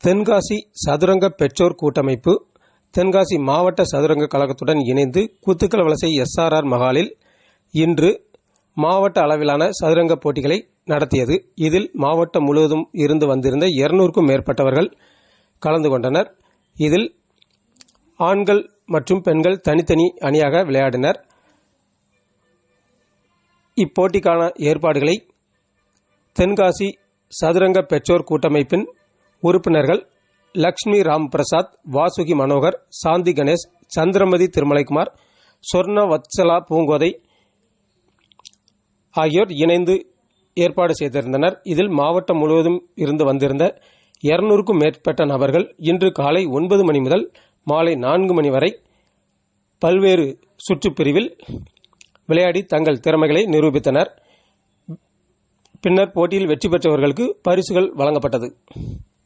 தென்காசி சதுரங்க பெற்றோர் கூட்டமைப்பு தென்காசி மாவட்ட சதுரங்க கழகத்துடன் இணைந்து குத்துக்கல் வலசை SRR மகாலில் இன்று மாவட்ட அளவிலான சதுரங்க போட்டிகளை நடத்தியது. இதில் மாவட்டம் முழுவதும் இருந்து வந்திருந்த 200க்கும் மேற்பட்டவர்கள் கலந்து கொண்டனர். இதில் ஆண்கள் மற்றும் பெண்கள் தனித்தனி அணியாக விளையாடினர். இப்போட்டிக்கான ஏற்பாடுகளை தென்காசி சதுரங்க பெற்றோர் கூட்டமைப்பின் உறுப்பினர்கள் லக்ஷ்மி ராம் பிரசாத், வாசுகி மனோகர், சாந்தி கணேஷ், சந்திரமதி திருமலைக்குமார், சொர்ண வத்சலா பூங்கோதை ஆகியோர் இணைந்து ஏற்பாடு செய்திருந்தனர். இதில் மாவட்டம் முழுவதும் இருந்து வந்திருந்த 200க்கும் மேற்பட்ட நபர்கள் இன்று காலை 9 மணி முதல் மாலை 4 மணி வரை பல்வேறு சுற்றுப்பிரிவில் விளையாடி தங்கள் திறமைகளை நிரூபித்தனர். பின்னர் போட்டியில் வெற்றி பெற்றவர்களுக்கு பரிசுகள் வழங்கப்பட்டது.